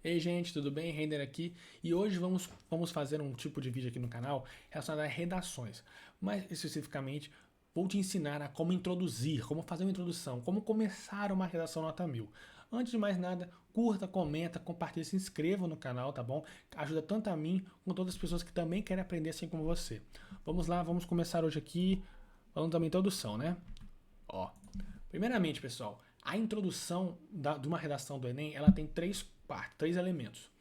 Ei gente, tudo bem? Render aqui e hoje vamos fazer um tipo de vídeo aqui no canal relacionado a redações, mas especificamente vou te ensinar a como introduzir, como fazer uma introdução, como começar uma redação nota 1000. Antes de mais nada, curta, comenta, compartilhe, se inscreva no canal, tá bom? Ajuda tanto a mim como todas as pessoas que também querem aprender assim como você. Vamos lá, vamos começar hoje aqui falando da minha introdução, né? Ó, primeiramente, pessoal, a introdução de uma redação do Enem, ela tem três partes, três elementos,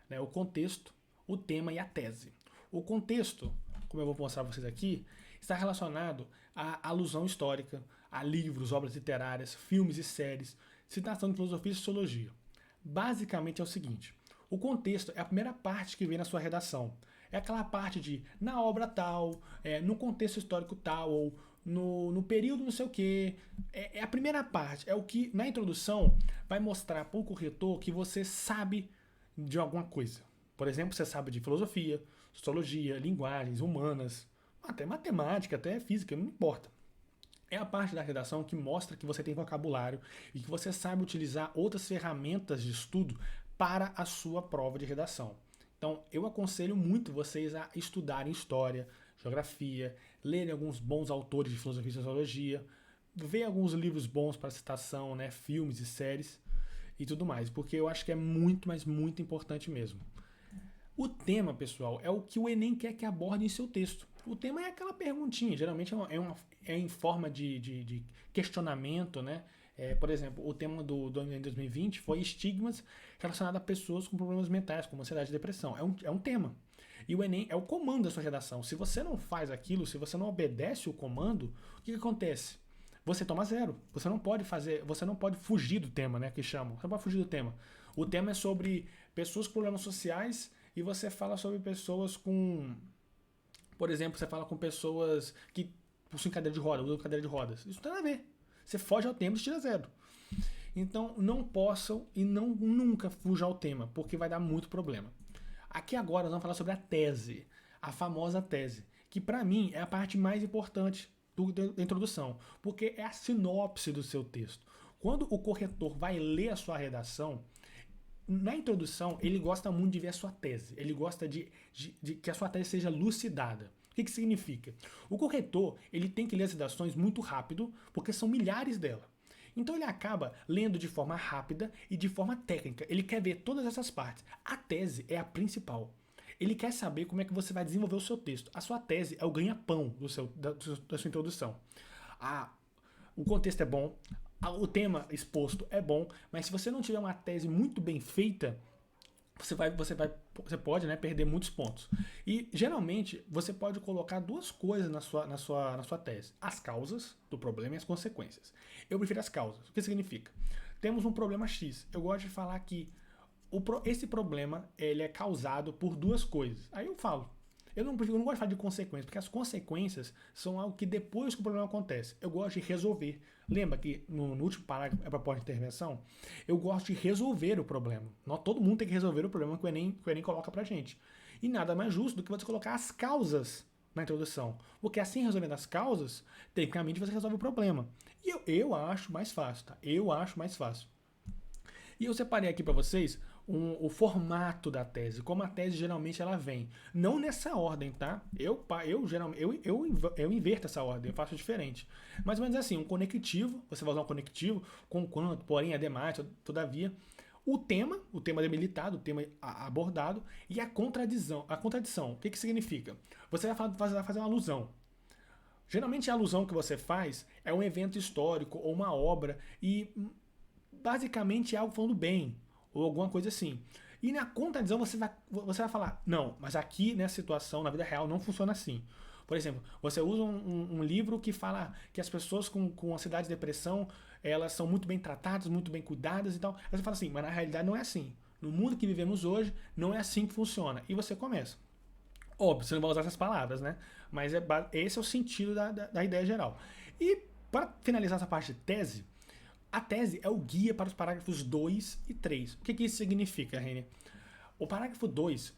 né? O contexto, o tema e a tese. O contexto, como eu vou mostrar para vocês aqui, está relacionado à alusão histórica, a livros, obras literárias, filmes e séries, citação de filosofia e sociologia. Basicamente é o seguinte: o contexto é a primeira parte que vem na sua redação. É aquela parte de na obra tal, no contexto histórico tal, ou no período não sei o que. É a primeira parte. É o que na introdução vai mostrar para o corretor que você sabe de alguma coisa. Por exemplo, você sabe de filosofia, sociologia, linguagens humanas, até matemática, até física, não importa. É a parte da redação que mostra que você tem vocabulário e que você sabe utilizar outras ferramentas de estudo para a sua prova de redação. Então, eu aconselho muito vocês a estudarem história, geografia, lerem alguns bons autores de filosofia e sociologia, ver alguns livros bons para citação, né, filmes e séries e tudo mais, porque eu acho que é muito, mas muito importante mesmo. O tema, pessoal, é o que o Enem quer que aborde em seu texto. O tema é aquela perguntinha, geralmente é em forma de questionamento, né? Por exemplo, o tema do Enem 2020 foi estigmas relacionados a pessoas com problemas mentais, como ansiedade e depressão. É um tema. E o Enem é o comando da sua redação. Se você não faz aquilo, se você não obedece o comando, o que acontece? Você toma zero. Você não pode fugir do tema, né? Que chamam. Você não pode fugir do tema. O tema é sobre pessoas com problemas sociais e você fala sobre pessoas com. Por exemplo, você fala com pessoas que possuem cadeira de rodas, usam cadeira de rodas. Isso não tem nada a ver. Você foge ao tema e tira zero. Então não possam e não nunca fujam ao tema, porque vai dar muito problema. Aqui agora nós vamos falar sobre a tese, a famosa tese, que para mim é a parte mais importante da introdução, porque é a sinopse do seu texto. Quando o corretor vai ler a sua redação, na introdução, ele gosta muito de ver a sua tese. Ele gosta de que a sua tese seja lucidada. O que significa? O corretor ele tem que ler as redações muito rápido, porque são milhares delas. Então ele acaba lendo de forma rápida e de forma técnica. Ele quer ver todas essas partes. A tese é a principal. Ele quer saber como é que você vai desenvolver o seu texto. A sua tese é o ganha-pão da sua introdução. A, o contexto é bom, o tema exposto é bom, mas se você não tiver uma tese muito bem feita, você pode, né, perder muitos pontos. E geralmente você pode colocar duas coisas na sua tese: as causas do problema e as consequências. Eu prefiro as causas. O que significa? Temos um problema X. Eu gosto de falar que esse problema ele é causado por duas coisas. Aí eu falo. Eu não gosto de falar de consequências, porque as consequências são algo que depois que o problema acontece. Eu gosto de resolver. Lembra que no último parágrafo é proposta de intervenção? Eu gosto de resolver o problema. Todo mundo tem que resolver o problema que o Enem coloca pra gente. E nada mais justo do que você colocar as causas na introdução. Porque assim, resolvendo as causas, tecnicamente você resolve o problema. E eu acho mais fácil, tá? Eu acho mais fácil. E eu separei aqui para vocês o formato da tese, como a tese geralmente ela vem. Não nessa ordem, tá? Geralmente eu inverto essa ordem, eu faço diferente. Mais ou menos assim, um conectivo, você vai usar um conectivo, com quanto, porém, ademais, todavia. O tema debilitado, o tema abordado, e a contradição. A contradição, o que significa? Você vai fazer uma alusão. Geralmente a alusão que você faz é um evento histórico ou uma obra e basicamente é algo falando bem, ou alguma coisa assim. E na contradição você vai falar, não, mas aqui nessa situação, na vida real, não funciona assim. Por exemplo, você usa um livro que fala que as pessoas com ansiedade e depressão, elas são muito bem tratadas, muito bem cuidadas e tal. Aí você fala assim, mas na realidade não é assim. No mundo que vivemos hoje, não é assim que funciona. E você começa. Óbvio, você não vai usar essas palavras, né? Mas esse é o sentido da ideia geral. E para finalizar essa parte de tese, a tese é o guia para os parágrafos 2 e 3. O que isso significa, Renner? O parágrafo 2,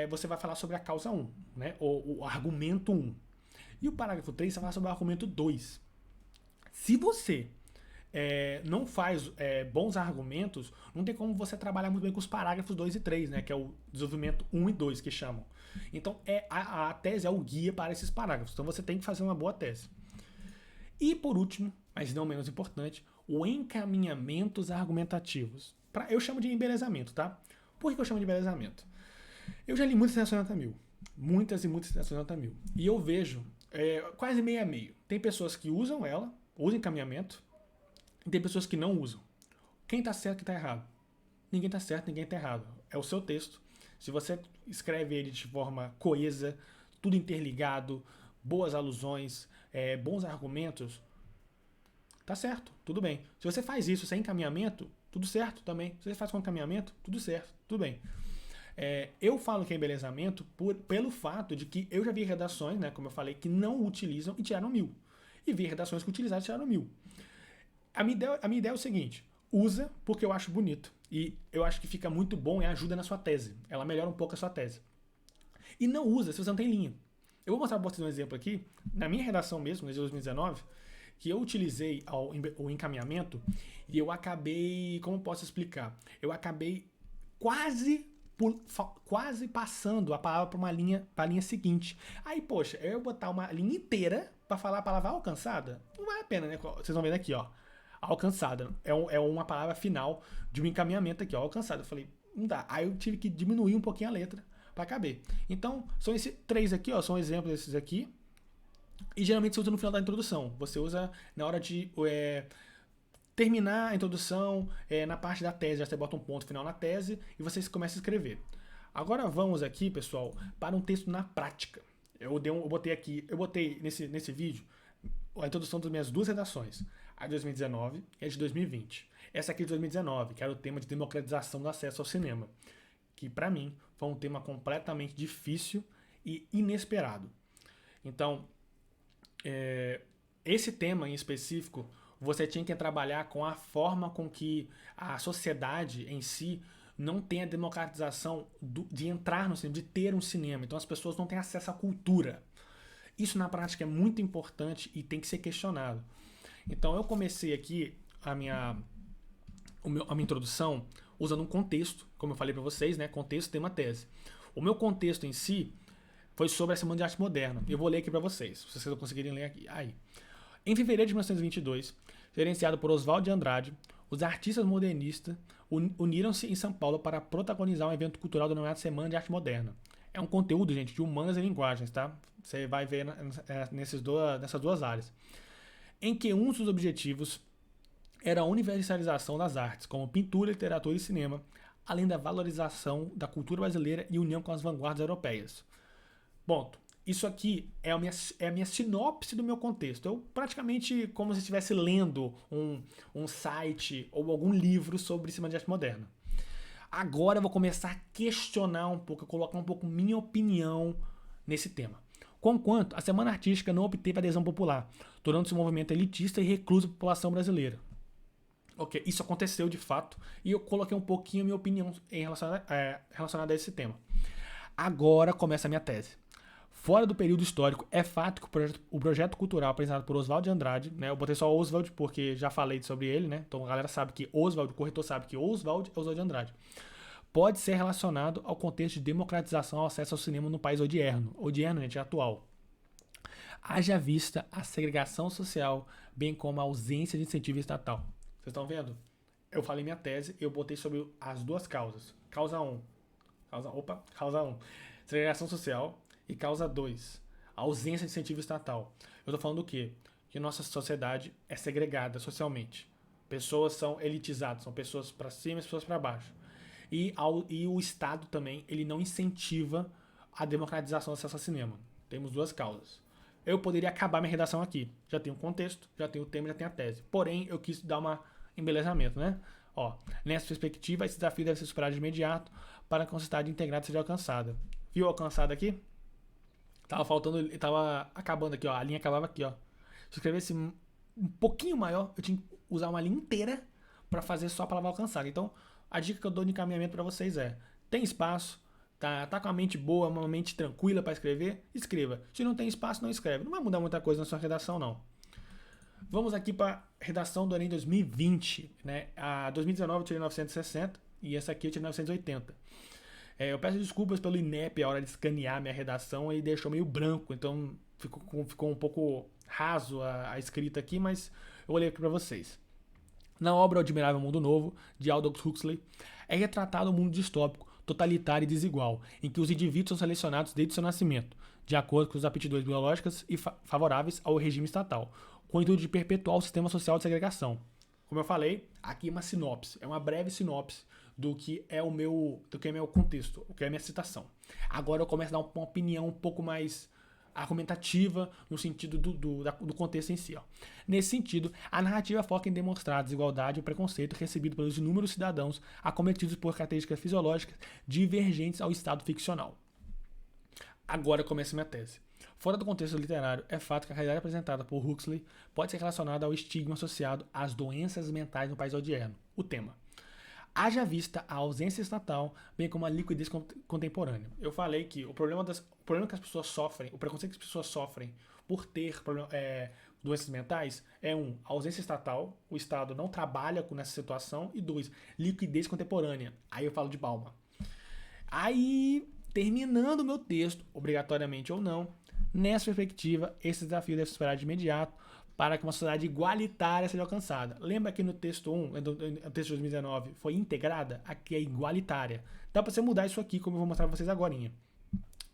você vai falar sobre a causa 1, né? O argumento 1. E o parágrafo 3 você vai falar sobre o argumento 2. Se você não faz bons argumentos, não tem como você trabalhar muito bem com os parágrafos 2 e 3, né? Que é o desenvolvimento 1 e 2 que chamam. Então, a tese é o guia para esses parágrafos. Então, você tem que fazer uma boa tese. E, por último, mas não menos importante, o encaminhamentos argumentativos. Eu chamo de embelezamento, tá? Por que eu chamo de embelezamento? Eu já li muitas redações nota 1000. Muitas e muitas redações nota 1000. E eu vejo quase meio a meio. Tem pessoas que usam encaminhamento, e tem pessoas que não usam. Quem tá certo e quem tá errado? Ninguém tá certo, ninguém tá errado. É o seu texto. Se você escreve ele de forma coesa, tudo interligado, boas alusões, bons argumentos, tá certo, tudo bem. Se você faz isso sem encaminhamento, tudo certo também. Se você faz com encaminhamento, tudo certo, tudo bem. Eu falo que é embelezamento pelo fato de que eu já vi redações, né, como eu falei, que não utilizam e tiraram 1000. E vi redações que utilizaram e tiraram 1000. A minha ideia é o seguinte: usa porque eu acho bonito. E eu acho que fica muito bom e ajuda na sua tese. Ela melhora um pouco a sua tese. E não usa se você não tem linha. Eu vou mostrar para vocês um exemplo aqui. Na minha redação mesmo, de 2019, que eu utilizei o encaminhamento e eu acabei... Como posso explicar? Eu acabei quase passando a palavra para a linha seguinte. Aí, poxa, eu botar uma linha inteira para falar a palavra alcançada? Não vale a pena, né? Vocês vão ver aqui, ó. Alcançada. É uma palavra final de um encaminhamento aqui, ó. Alcançada. Eu falei, não dá. Aí eu tive que diminuir um pouquinho a letra para caber. Então, são esses 3 aqui, ó. São exemplos desses aqui. E geralmente você usa no final da introdução. Você usa na hora de terminar a introdução, na parte da tese, já você bota um ponto final na tese e você começa a escrever. Agora vamos aqui, pessoal, para um texto na prática. Eu botei nesse vídeo a introdução das minhas 2 redações, a de 2019 e a de 2020. Essa aqui de 2019, que era o tema de democratização do acesso ao cinema, que para mim foi um tema completamente difícil e inesperado. Então, esse tema em específico, você tinha que trabalhar com a forma com que a sociedade em si não tem a democratização de entrar no cinema, de ter um cinema. Então as pessoas não têm acesso à cultura. Isso na prática é muito importante e tem que ser questionado. Então eu comecei aqui a minha introdução usando um contexto, como eu falei para vocês, né? Contexto, tema, tese. O meu contexto em si foi sobre a Semana de Arte Moderna. Eu vou ler aqui para vocês, se vocês não conseguirem ler aqui. Aí. Em fevereiro de 1922, gerenciado por Oswald de Andrade, os artistas modernistas uniram-se em São Paulo para protagonizar um evento cultural denominado Semana de Arte Moderna. É um conteúdo, gente, de humanas e linguagens, tá? Você vai ver nessas 2 áreas. Em que um dos objetivos era a universalização das artes, como pintura, literatura e cinema, além da valorização da cultura brasileira e união com as vanguardas europeias. Ponto. Isso aqui é a minha sinopse do meu contexto. Eu praticamente como se estivesse lendo um site ou algum livro sobre Semana de Arte Moderna. Agora eu vou começar a questionar um pouco, a colocar um pouco minha opinião nesse tema. Conquanto a Semana Artística não obteve adesão popular, tornando-se um movimento elitista e recluso da população brasileira. Ok, isso aconteceu de fato e eu coloquei um pouquinho a minha opinião relacionada a esse tema. Agora começa a minha tese. Fora do período histórico, é fato que o projeto cultural apresentado por Oswald de Andrade, né, eu botei só Oswald porque já falei sobre ele, né, então a galera sabe que Oswald, o corretor sabe que Oswald é Oswald de Andrade, pode ser relacionado ao contexto de democratização ao acesso ao cinema no país odierno. Odierno, gente, é atual. Haja vista a segregação social, bem como a ausência de incentivo estatal. Vocês estão vendo? Eu falei minha tese, eu botei sobre as 2 causas. Causa 1. Causa 1. Segregação social. E causa 2, a ausência de incentivo estatal. Eu estou falando do quê? Que nossa sociedade é segregada socialmente. Pessoas são elitizadas, são pessoas para cima e pessoas para baixo. E o Estado também, ele não incentiva a democratização do acesso ao cinema. Temos 2 causas. Eu poderia acabar minha redação aqui. Já tenho o contexto, já tenho o tema, já tenho a tese. Porém, eu quis dar um embelezamento, né? Ó, nessa perspectiva, esse desafio deve ser superado de imediato para que a sociedade integrada seja alcançada. Viu alcançada aqui? Tava acabando aqui, ó. A linha acabava aqui, ó. Se eu escrevesse um pouquinho maior, eu tinha que usar uma linha inteira para fazer só a palavra alcançada. Então, a dica que eu dou de encaminhamento para vocês é: tem espaço, tá com a mente boa, uma mente tranquila para escrever, escreva. Se não tem espaço, não escreve. Não vai mudar muita coisa na sua redação, não. Vamos aqui para redação do Enem 2020, né? A 2019 eu tirei 960 e essa aqui eu tirei 980. Eu peço desculpas pelo INEP a hora de escanear minha redação e deixou meio branco, então ficou um pouco raso a escrita aqui, mas eu vou ler aqui para vocês. Na obra O Admirável Mundo Novo, de Aldous Huxley, é retratado um mundo distópico, totalitário e desigual, em que os indivíduos são selecionados desde seu nascimento, de acordo com as aptidões biológicas e favoráveis ao regime estatal, com o intuito de perpetuar o sistema social de segregação. Como eu falei, aqui é uma sinopse, é uma breve sinopse do que é o meu contexto, o que é a minha citação. Agora eu começo a dar uma opinião um pouco mais argumentativa no sentido do contexto em si. Ó. Nesse sentido, a narrativa foca em demonstrar a desigualdade e o preconceito recebido pelos inúmeros cidadãos acometidos por características fisiológicas divergentes ao estado ficcional. Agora começa minha tese. Fora do contexto literário, é fato que a realidade apresentada por Huxley pode ser relacionada ao estigma associado às doenças mentais no país odierno, o tema. Haja vista a ausência estatal, bem como a liquidez contemporânea. Eu falei que o problema que as pessoas sofrem, o preconceito que as pessoas sofrem por ter doenças mentais é a ausência estatal, o Estado não trabalha nessa situação, e 2, liquidez contemporânea. Aí eu falo de Bauman. Aí, terminando o meu texto, obrigatoriamente ou não, nessa perspectiva, esse desafio deve ser superado de imediato, para que uma sociedade igualitária seja alcançada. Lembra que no texto 1, no texto de 2019, foi integrada? Aqui é igualitária. Dá para você mudar isso aqui, como eu vou mostrar para vocês agora.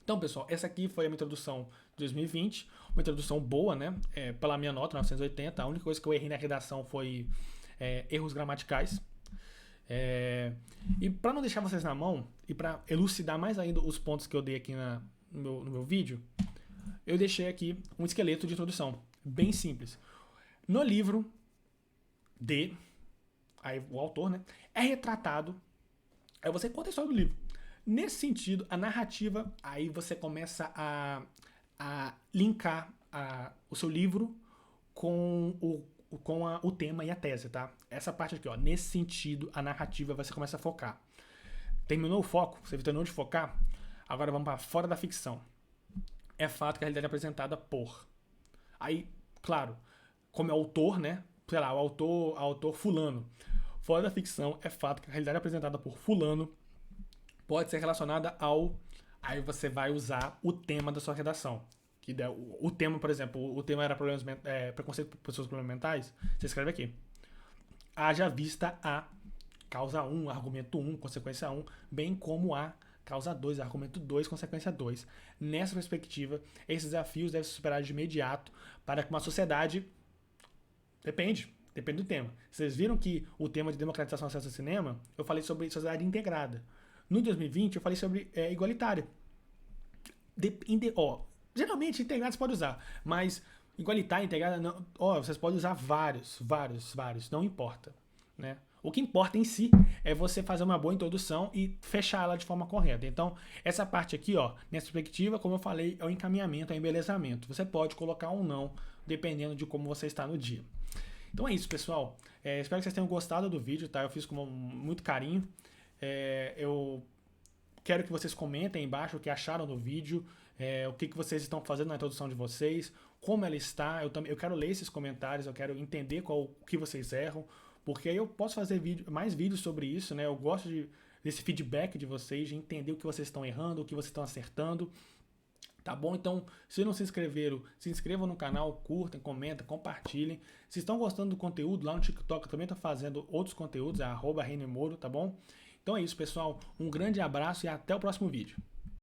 Então, pessoal, essa aqui foi a minha introdução de 2020, uma introdução boa, né? Pela minha nota, 980. A única coisa que eu errei na redação foi erros gramaticais. E para não deixar vocês na mão, e para elucidar mais ainda os pontos que eu dei aqui no meu vídeo, eu deixei aqui um esqueleto de introdução. Bem simples. No livro aí o autor, né, é retratado, aí você conta a história do livro. Nesse sentido, a narrativa, aí você começa a linkar o seu livro com o tema e a tese, tá? Essa parte aqui, ó, nesse sentido, a narrativa você começa a focar. Terminou o foco? Você terminou de focar? Agora vamos para fora da ficção. É fato que a realidade é apresentada por... Aí, claro, como é autor, né? Sei lá, o autor fulano. Fora da ficção, é fato que a realidade apresentada por fulano pode ser relacionada ao... Aí você vai usar o tema da sua redação. O tema, por exemplo, o tema era preconceito por pessoas com problemas mentais. Você escreve aqui. Haja vista a causa 1, argumento 1, consequência 1, bem como a causa 2, argumento 2, consequência 2. Nessa perspectiva, esses desafios devem ser superados de imediato para que uma sociedade... Depende do tema. Vocês viram que o tema de democratização do acesso ao cinema, eu falei sobre sociedade integrada. No 2020, eu falei sobre igualitária. Geralmente, integrada você pode usar, mas igualitária, integrada, não, vocês podem usar vários, não importa, né? O que importa em si é você fazer uma boa introdução e fechar ela de forma correta. Então, essa parte aqui, ó, nessa perspectiva, como eu falei, é o encaminhamento, é o embelezamento. Você pode colocar ou não, dependendo de como você está no dia. Então é isso, pessoal. Espero que vocês tenham gostado do vídeo, tá? Eu fiz com muito carinho. Eu quero que vocês comentem aí embaixo o que acharam do vídeo, o que vocês estão fazendo na introdução de vocês, como ela está. Eu quero ler esses comentários, eu quero entender o que vocês erram, porque aí eu posso fazer mais vídeos sobre isso, né? Eu gosto desse feedback de vocês, de entender o que vocês estão errando, o que vocês estão acertando. Tá bom? Então, se não se inscreveram, se inscrevam no canal, curtem, comentem, compartilhem. Se estão gostando do conteúdo, lá no TikTok eu também estou fazendo outros conteúdos, @ReineMoro, tá bom? Então é isso, pessoal. Um grande abraço e até o próximo vídeo.